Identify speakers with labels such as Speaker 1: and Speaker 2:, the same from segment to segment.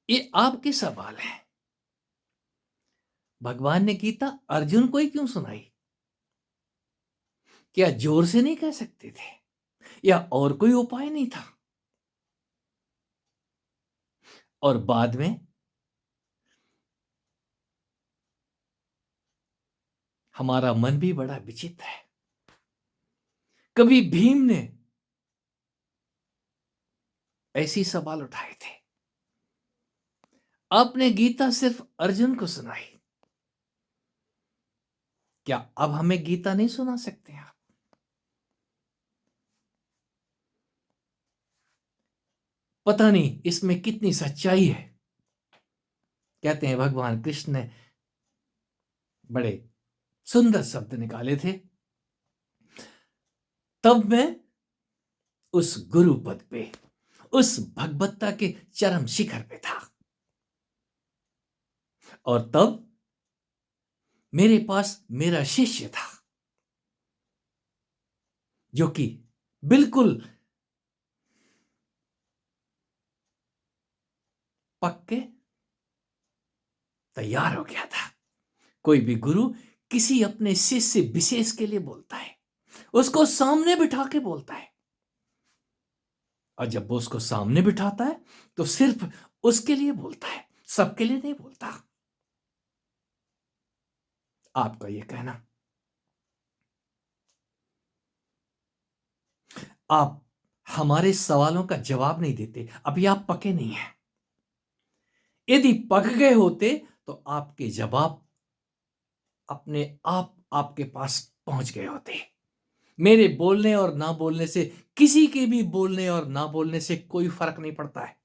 Speaker 1: ये आपके सवाल है। भगवान ने गीता अर्जुन को ही क्यों सुनाई? क्या जोर से नहीं कह सकते थे या और कोई उपाय नहीं था? और बाद में हमारा मन भी बड़ा विचित्र है। कभी भीम ने ऐसे ही सवाल उठाए थे। आपने गीता सिर्फ अर्जुन को सुनाई, क्या अब हमें गीता नहीं सुना सकते आप? पता नहीं इसमें कितनी सच्चाई है। कहते हैं भगवान कृष्ण ने बड़े सुंदर शब्द निकाले थे, तब मैं उस गुरु पद पे, उस भगवत्ता के चरम शिखर पे था। और तब मेरे पास मेरा शिष्य था जो कि बिल्कुल पक्के तैयार हो गया था। कोई भी गुरु किसी अपने शिष्य विशेष के लिए बोलता है, उसको सामने बिठा के बोलता है, और जब वो उसको सामने बिठाता है तो सिर्फ उसके लिए बोलता है, सबके लिए नहीं बोलता। आपका ये कहना, आप हमारे सवालों का जवाब नहीं देते, अभी आप पके नहीं हैं। यदि पक गए होते तो आपके जवाब अपने आप आपके पास पहुंच गए होते। मेरे बोलने और ना बोलने से, किसी के भी बोलने और ना बोलने से कोई फर्क नहीं पड़ता है।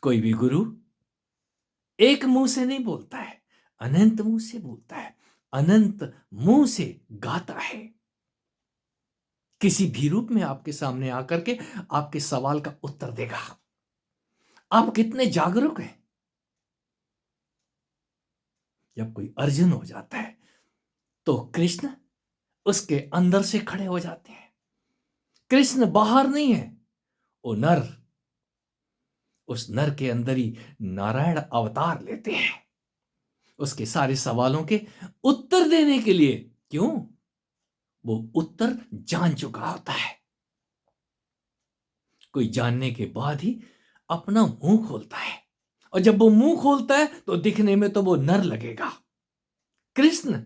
Speaker 1: कोई भी गुरु एक मुंह से नहीं बोलता है, अनंत मुंह से बोलता है, अनंत मुंह से गाता है। किसी भी रूप में आपके सामने आकर के आपके सवाल का उत्तर देगा। आप कितने जागरूक हैं। जब कोई अर्जुन हो जाता है तो कृष्ण उसके अंदर से खड़े हो जाते हैं। कृष्ण बाहर नहीं है, वो नर, उस नर के अंदर ही नारायण अवतार लेते हैं उसके सारे सवालों के उत्तर देने के लिए। क्यों? वो उत्तर जान चुका होता है। कोई जानने के बाद ही अपना मुंह खोलता है, और जब वो मुंह खोलता है तो दिखने में तो वो नर लगेगा। कृष्ण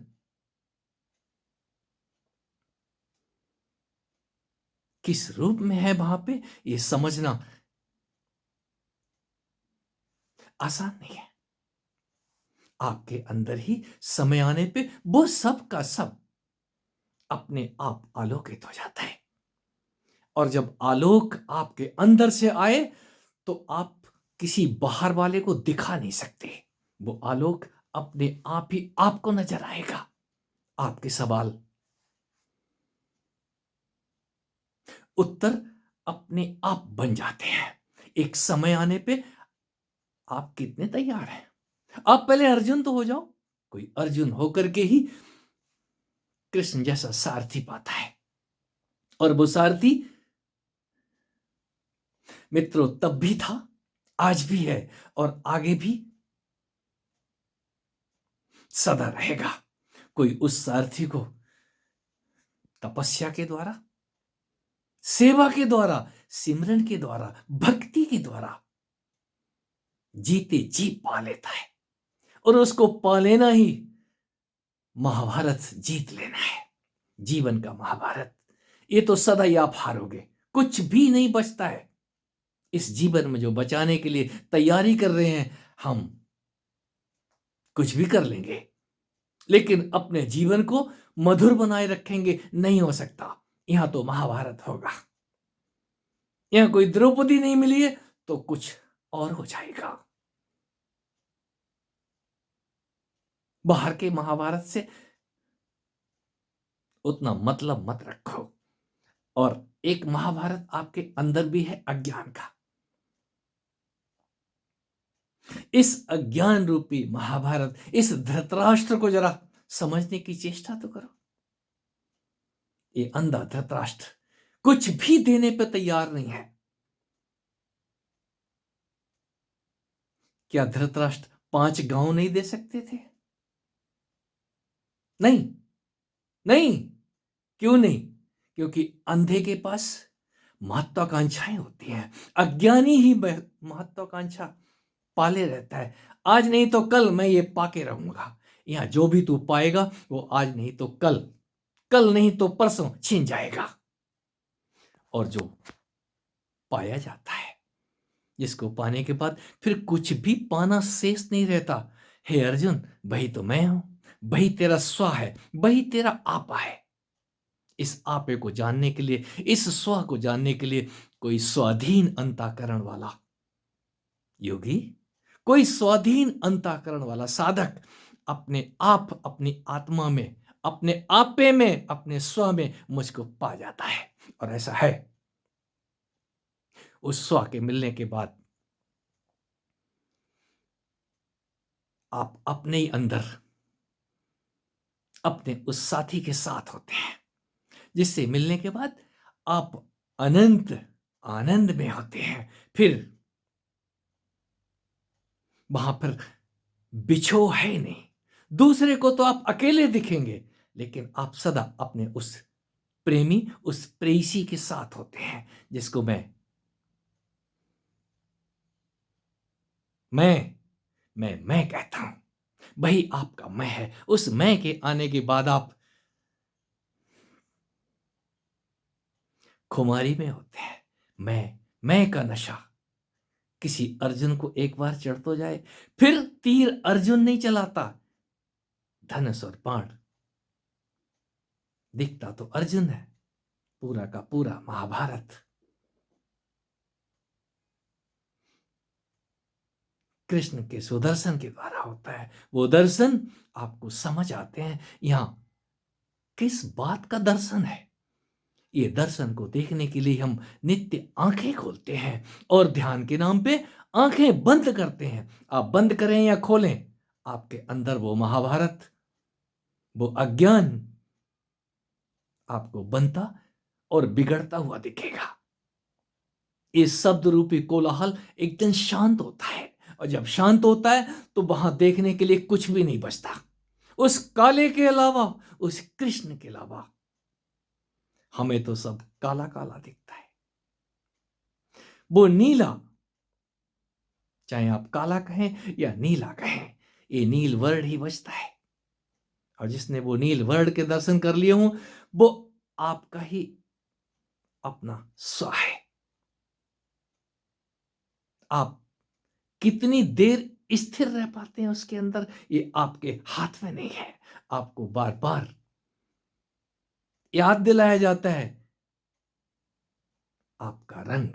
Speaker 1: किस रूप में है वहां पे ये समझना आसान नहीं है। आपके अंदर ही समय आने पे वो सब का सब अपने आप आलोकित हो जाता है। और जब आलोक आपके अंदर से आए तो आप किसी बाहर वाले को दिखा नहीं सकते। वो आलोक अपने आप ही आपको नजर आएगा। आपके सवाल उत्तर अपने आप बन जाते हैं। एक समय आने पे आप कितने तैयार हैं? आप पहले अर्जुन तो हो जाओ। कोई अर्जुन होकर के ही कृष्ण जैसा सारथी पाता है, और वो सारथी मित्रों तब भी था, आज भी है, और आगे भी सदा रहेगा। कोई उस सारथी को तपस्या के द्वारा, सेवा के द्वारा, सिमरन के द्वारा, भक्ति के द्वारा जीते जी पा लेता है। और उसको पा लेना ही महाभारत जीत लेना है। जीवन का महाभारत। ये तो सदा ही आप हारोगे, कुछ भी नहीं बचता है इस जीवन में। जो बचाने के लिए तैयारी कर रहे हैं हम, कुछ भी कर लेंगे, लेकिन अपने जीवन को मधुर बनाए रखेंगे नहीं हो सकता। यहां तो महाभारत होगा। यहां कोई द्रौपदी नहीं मिली है तो कुछ और हो जाएगा। बाहर के महाभारत से उतना मतलब मत रखो। और एक महाभारत आपके अंदर भी है, अज्ञान का। इस अज्ञान रूपी महाभारत, इस धृतराष्ट्र को जरा समझने की चेष्टा तो करो। ये अंधा धृतराष्ट्र कुछ भी देने पर तैयार नहीं है। क्या धृतराष्ट्र 5 गांव नहीं दे सकते थे? नहीं, नहीं। क्यों नहीं? क्योंकि अंधे के पास महत्वाकांक्षाएं होती हैं। अज्ञानी ही महत्वाकांक्षा पाले रहता है। आज नहीं तो कल मैं ये पाके रहूंगा। यहां जो भी तू पाएगा वो आज नहीं तो कल, कल नहीं तो परसों छीन जाएगा। और जो पाया जाता है, जिसको पाने के बाद फिर कुछ भी पाना शेष नहीं रहता। हे अर्जुन, वही तो मैं हूं, वही तेरा स्व है, वही तेरा आपा है। इस आपे को जानने के लिए, इस स्व को जानने के लिए कोई स्वाधीन अंतःकरण वाला योगी, कोई स्वाधीन अंतःकरण वाला साधक अपने आप, अपनी आत्मा में, अपने आपे में, अपने स्व में मुझको पा जाता है। और ऐसा है। उस स्व के मिलने के बाद आप अपने ही अंदर अपने उस साथी के साथ होते हैं, जिससे मिलने के बाद आप अनंत आनंद में होते हैं। फिर वहां पर बिछोह है नहीं। दूसरे को तो आप अकेले दिखेंगे, लेकिन आप सदा अपने उस प्रेमी, उस प्रेयसी के साथ होते हैं, जिसको मैं कहता हूं। वही आपका मैं है। उस मैं के आने के बाद आप खुमारी में होते हैं। मैं का नशा किसी अर्जुन को एक बार चढ़ तो जाए, फिर तीर अर्जुन नहीं चलाता, धनुष और बाण दिखता तो अर्जुन है। पूरा का पूरा महाभारत कृष्ण के सुदर्शन के द्वारा होता है। वो दर्शन आपको समझ आते हैं। यहां किस बात का दर्शन है? ये दर्शन को देखने के लिए हम नित्य आंखें खोलते हैं और ध्यान के नाम पे आंखें बंद करते हैं। आप बंद करें या खोलें, आपके अंदर वो महाभारत, वो अज्ञान आपको बनता और बिगड़ता हुआ दिखेगा। इस शब्द रूपी कोलाहल एकदम शांत होता है, और जब शांत होता है तो वहां देखने के लिए कुछ भी नहीं बचता। उस काले के अलावा, उस कृष्ण के अलावा हमें तो सब काला काला दिखता है। वो नीला, चाहे आप काला कहें या नीला कहें, ये नील वर्ण ही बचता है। और जिसने वो नील वर्ण के दर्शन कर लिए हों, वो आपका ही अपना स्व है। आप कितनी देर स्थिर रह पाते हैं उसके अंदर, ये आपके हाथ में नहीं है। आपको बार बार याद दिलाया जाता है, आपका रंग